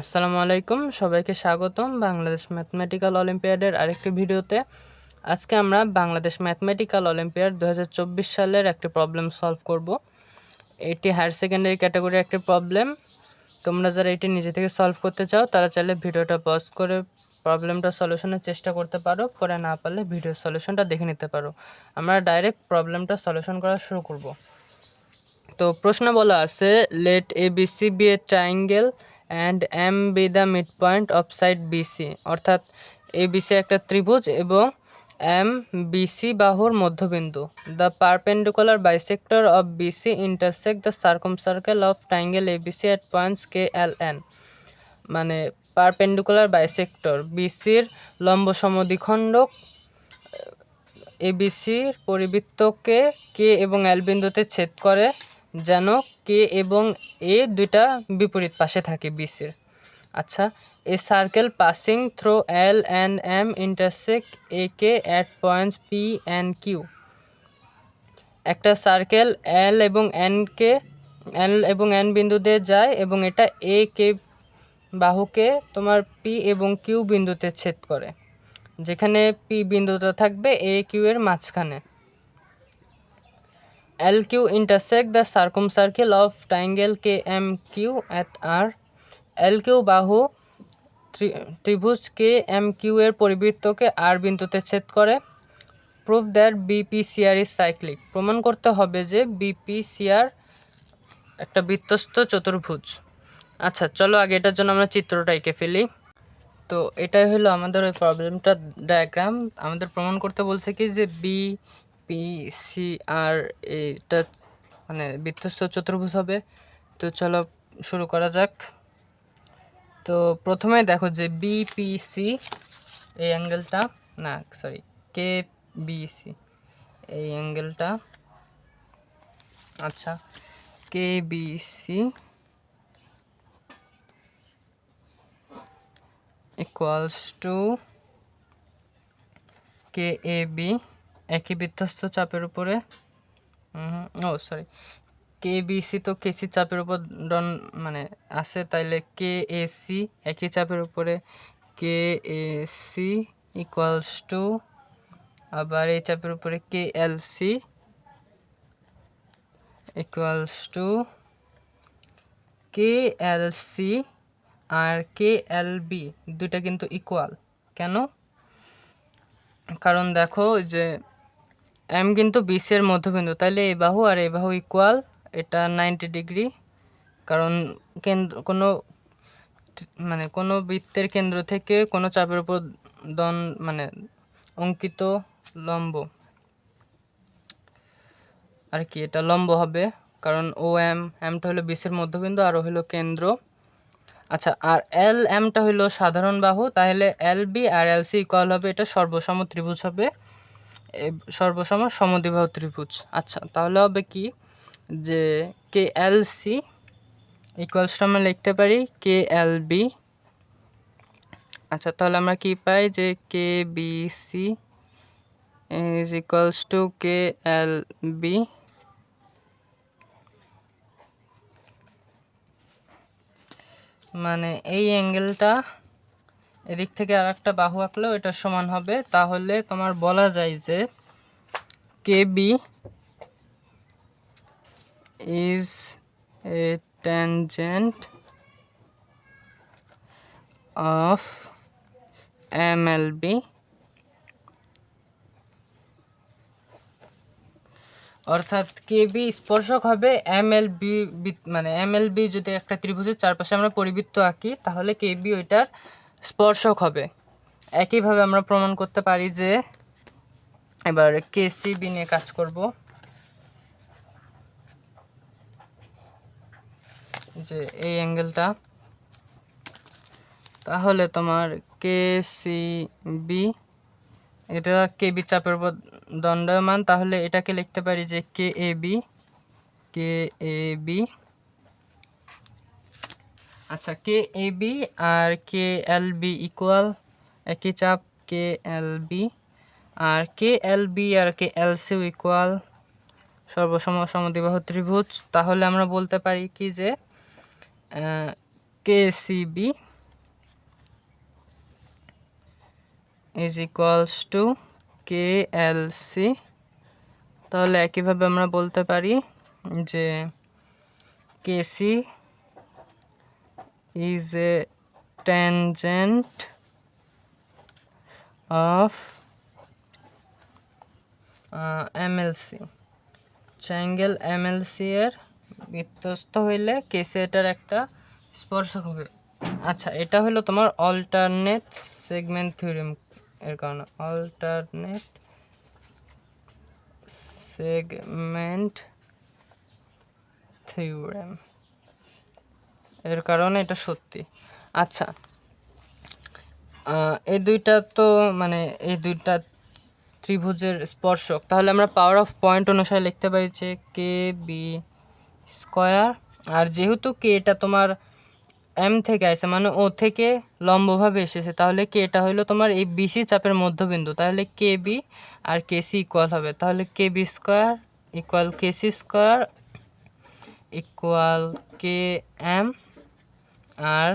আসসালামু আলাইকুম, সবাইকে স্বাগতম বাংলাদেশ ম্যাথমেটিক্যাল অলিম্পিয়াডের আরেকটি ভিডিওতে। আজকে আমরা বাংলাদেশ ম্যাথমেটিক্যাল অলিম্পিয়াড 2024 সালের একটি প্রবলেম সলভ করব। এটি হায়ার সেকেন্ডারি ক্যাটাগরির একটি প্রবলেম। তোমরা যারা এটি নিজে থেকে সলভ করতে চাও তারা চাইলে ভিডিওটা পজ করে প্রবলেমটা সলিউশনের চেষ্টা করতে পারো, পরে না পারলে ভিডিওর সলিউশনটা দেখে নিতে পারো। আমরা ডাইরেক্ট প্রবলেমটা সলিউশন করা শুরু করব। তো প্রশ্ন বলা আছে, let A B C be a triangle and M be the mid point of side BC, অর্থাৎ এ বিসি একটা ত্রিভুজ এবং এম বিসি বাহুর মধ্যবিন্দু। The perpendicular bisector of BC intersect the circumcircle of triangle A BC at points K L N. মানে perpendicular bisector বিসির লম্ব সমদ্বিখণ্ডক এবিসির পরিবৃত্তকে কে এবং এল বিন্দুতে ছেদ করে, যেন কে এবং এ দুইটা বিপরীত পাশে থাকে বিসির। আচ্ছা, a circle passing through L and M intersect A K at points P and Q. একটা সার্কেল এল এবং এন বিন্দু দিয়ে যায় এবং এটা এ কে বাহুকে তোমার পি এবং কিউ বিন্দুতে ছেদ করে, যেখানে পি বিন্দুটা থাকবে এ কিউ এর মাঝখানে। L Q intersect the circle of triangle K M Q at R. L Q বাহু ত্রিভুজ কে এম কিউ এর পরিবৃত্তকে আর বিন্দুতে ছেদ করে। Prove that BPCR is cyclic. প্রমাণ করতে হবে যে বিপিসিআর একটা বৃত্তস্থ চতুর্ভুজ। আচ্ছা, চলো আগে এটার জন্য আমরা চিত্রটা এঁকে ফেলি। তো এটাই হলো আমাদের ওই প্রবলেমটার ডায়াগ্রাম। আমাদের প্রমাণ করতে বলছে কি যে বিপিসিআর এটা মানে বৃত্তস্থ চতুর্ভুজ হবে। তো চলো শুরু করা যাক। তো প্রথমে দেখো যে বিপিসি এই অ্যাঙ্গেলটা, না সরি কে বিসি এই অ্যাঙ্গেলটা, আচ্ছা K BC equals to K A B, একই বৃত্তস্থ চাপের উপরে কে বিসি তো কেসি চাপের উপর মানে আছে, তাইলে কে এসি একই চাপের উপরে কে এসি ইকুয়ালস টু আবার এই চাপের উপরে K L C equals to K L C আর কে এল বি দুইটা কিন্তু ইকুয়াল। কেন? কারণ দেখো যে এম কিন্তু বিসি এর মধ্যবিন্দু, তাইলে এই বাহু আর এই বাহু ইকুয়াল, এটা 90 ডিগ্রি। কারণ কেন্দ্র কোনো বৃত্তের কেন্দ্র থেকে কোনো চাপের উপর অঙ্কিত লম্ব আর কি, এটা লম্ব হবে, কারণ ও এমটা হলো বিসির মধ্যবিন্দু আর ও হলো কেন্দ্র। আচ্ছা, আর এল এমটা হলো সাধারণ বাহু, তাহলে এল বি আর এল সি ইকুয়াল হবে, এটা সর্বসম ত্রিভুজ হবে, সর্বসম সমদ্বিবাহু ত্রিভুজ। আচ্ছা, তাহলে হবে কি যে কে এল সি ইকুয়ালস টু আমরা লিখতে পারি কে এল বি। আচ্ছা, তাহলে আমরা কি পাই যে K B C is equals to K L B. মানে এই অ্যাঙ্গেলটা এদিক থেকে আর একটা বাহু আঁকলেও এটা সমান হবে। তাহলে তোমার বলা যায় যে K B is a tangent of M L B, অর্থাৎ কে বি স্পর্শক হবে এম এল বি। মানে এম এল বি যদি একটা ত্রিভুজের চারপাশে আমরা পরিবৃত্ত আঁকি, তাহলে কে বি ওইটার স্পর্শক হবে। একইভাবে আমরা প্রমাণ করতে পারি যে, এবার কে সি বি নিয়ে কাজ করব, যে এই অ্যাঙ্গেলটা, তাহলে তোমার কে সি বি এটা কে বি চাপের উপর দণ্ডায়মান, তাহলে এটাকে লিখতে পারি যে কে A B, K A B. আচ্ছা, কে এ বি আর কে এল বি ইকুয়াল, একই চাপ কে এল বি, আর কে এল বি আর কে এল সিও ইকুয়াল, সর্বসম সমদ্বিবাহু ত্রিভুজ। তাহলে আমরা বলতে পারি কি যে KCB is equals two KLC। তাহলে একইভাবে আমরা বলতে পারি যে KC is a tangent of MLC। Triangle MLC এর বৃত্তস্থ হইলে কেসি এটার একটা স্পর্শক হবে। আচ্ছা, এটা হলো তোমার অল্টারনেট সেগমেন্ট থিওরেম এর কারণে, অল্টারনেট সেগমেন্ট থিওরেম এর কারণে এটা সত্যি। আচ্ছা, এই দুইটা তো মানে এই দুইটা ত্রিভুজের স্পর্শক, তাহলে আমরা পাওয়ার অফ পয়েন্ট অনুসারে লিখতে পারি যে KB স্কয়ার। আর যেহেতু কে এটা তোমার এম থেকে আসে মানে ও থেকে লম্বভাবে এসেছে, তাহলে কে এটা হইলো তোমার এই বিসি চাপের মধ্যবিন্দু, তাহলে KB আর KC ইকুয়াল হবে। তাহলে KB square equal KC square equal KM আর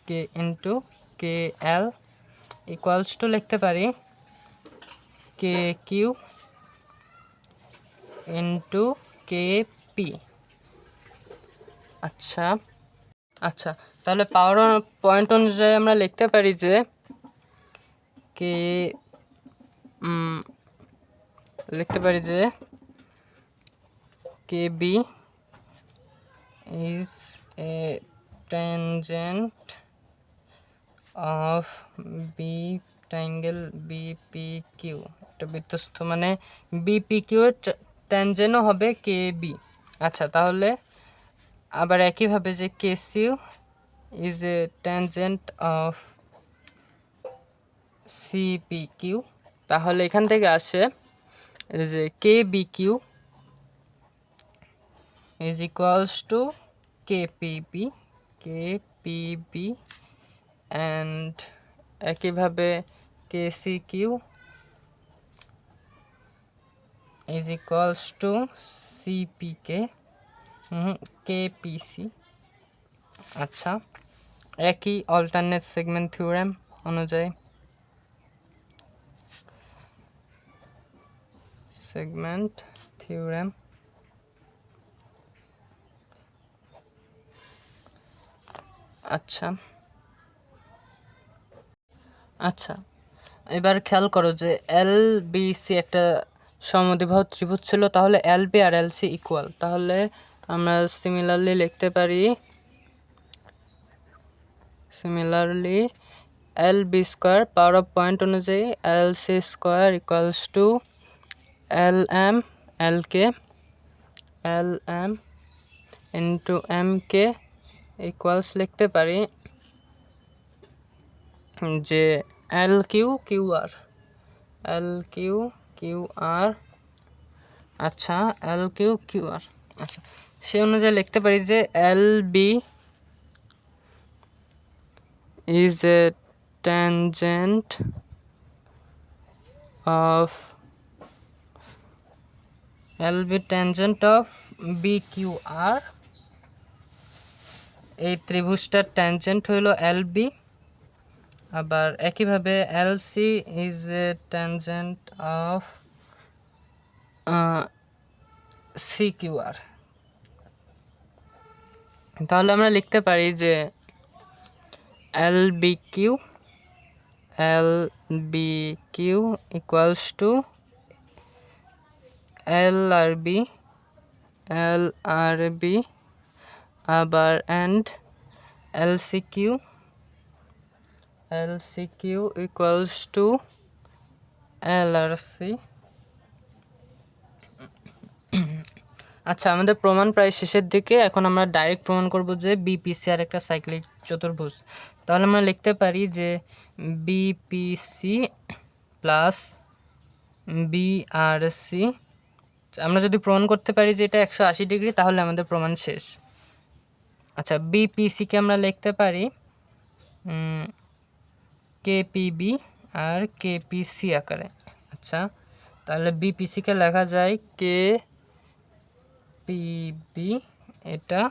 K into KL equals to লিখতে পারি KQ ইন্টু KP। আচ্ছা আচ্ছা, তাহলে পাওয়ার পয়েন্ট অনুযায়ী আমরা লিখতে পারি যে KB is a tangent of B triangle BPQ। এটা বৃত্তস্থ মানে BPQ এর ট্যানজেন্টও হবে KB। আচ্ছা, তাহলে আবার একইভাবে যে KC is a tangent of CPQ। তাহলে এখান থেকে আসে যে KBQ is equals to KPB and একইভাবে KCQ is equals to KPC। আচ্ছা, একই অল্টারনেট সেগমেন্ট থিওরেম অনুযায়ী সেগমেন্ট থিওরেম। আচ্ছা আচ্ছা, এবার খেয়াল করো যে LBC একটা সমদ্বিবাহু ত্রিভুজ ছিল, তাহলে LB আর LC ইকুয়াল। তাহলে আমরা সিমিলারলি লিখতে পারি LB square power of point অনুযায়ী LC square equals to LM into MK equals লিখতে পারি যে LQQR। আচ্ছা, LQQR। আচ্ছা, সে অনুযায়ী লিখতে পারি যে LB is a tangent of BQR। এই ত্রিভুজটার ট্যানজেন্ট হইল LB। আবার একইভাবে LC is a tangent of CQR। তাহলে আমরা লিখতে পারি যে LBQ equals to LRB আবার and LCQ equals to LRC। আচ্ছা, আমাদের প্রমাণ প্রায় শেষের দিকে, এখন আমরা ডাইরেক্ট প্রমাণ করব যে বিপিসি আর একটা সাইক্লিক চতুর্ভুজ। তাহলে আমরা লিখতে পারি যে বিপিসি প্লাস বিআরসি। আমরা যদি প্রমাণ করতে পারি যে এটা 180 ডিগ্রি, তাহলে আমাদের প্রমাণ শেষ। আচ্ছা, বিপিসিকে আমরা লিখতে পারি কেপিবি আর কেপিসি আকারে। আচ্ছা, তাহলে বিপিসিকে লেখা যায় KPB এটা,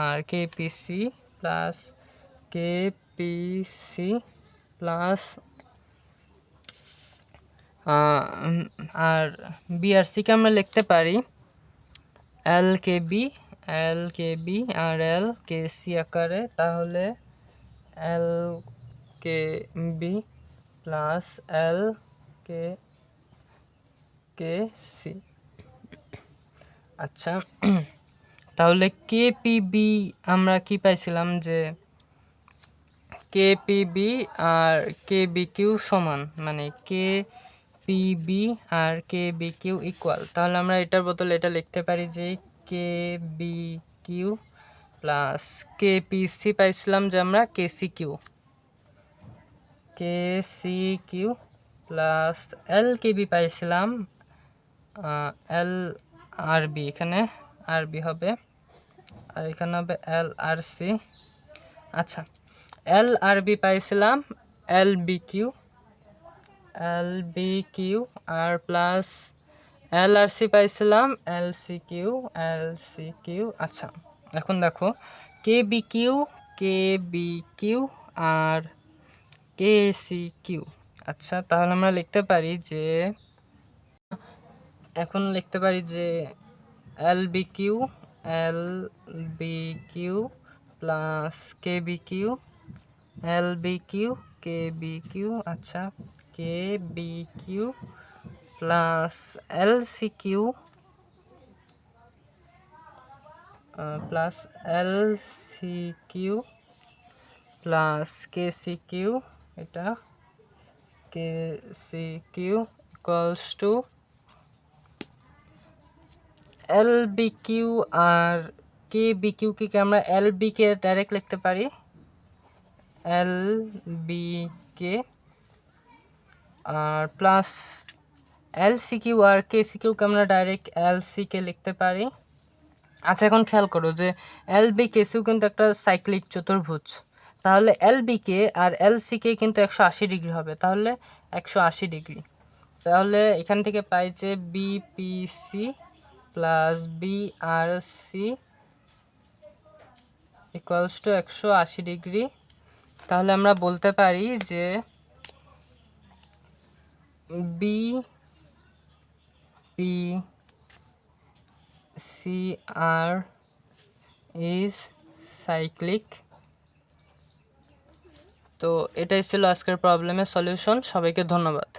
আর KPC plus K P C plus আর বি আর সিকে আমরা লিখতে পারি এল কে বি আর এল কে সি আকারে, তাহলে L K B plus L K K C. আচ্ছা, তাহলে কে পি বি আমরা কি পাইছিলাম যে কে পি বি আর কে বি কিউ সমান, মানে কে পি বি আর কে বি কিউ ইকুয়াল। তাহলে আমরা এটার বদলে এটা লিখতে পারি যে K B Q plus K P C পাইছিলাম যে আমরা K C Q plus L K B পাইছিলাম এল আর বি, এখানে আর বি হবে আর এখানে হবে এল আর সি। আচ্ছা, এল আর বি পাইছিলাম এল বি কিউ আর প্লাস এল আর সি পাইছিলাম এল সি কিউ। আচ্ছা, এখন দেখো কে বি কিউ আর কে সি কিউ। আচ্ছা, তাহলে আমরা লিখতে পারি যে L B Q plus K B Q K B Q. আচ্ছা, K B Q plus L C Q plus K C Q, এটা K C Q equals to L B Q আর K B কিউকে আমরা L B কে direct লিখতে পারি L B কে আর plus L C Q আর K C কিউকে আমরা direct L C K লিখতে পারি। আচ্ছা, এখন খেয়াল করো যে এল বি কে সিও কিন্তু একটা সাইক্লিক চতুর্ভুজ, তাহলে এল বি কে আর এল সি কে কিন্তু 180 ডিগ্রি হবে, তাহলে 180 ডিগ্রি। তাহলে এখান থেকে পাই যে B P C plus B R C equals to 180 degree. তাহলে আমরা বলতে পারি যে B P C R is cyclic. তো এটাই ছিল আজকের প্রবলেমের সলিউশন। সবাইকে ধন্যবাদ।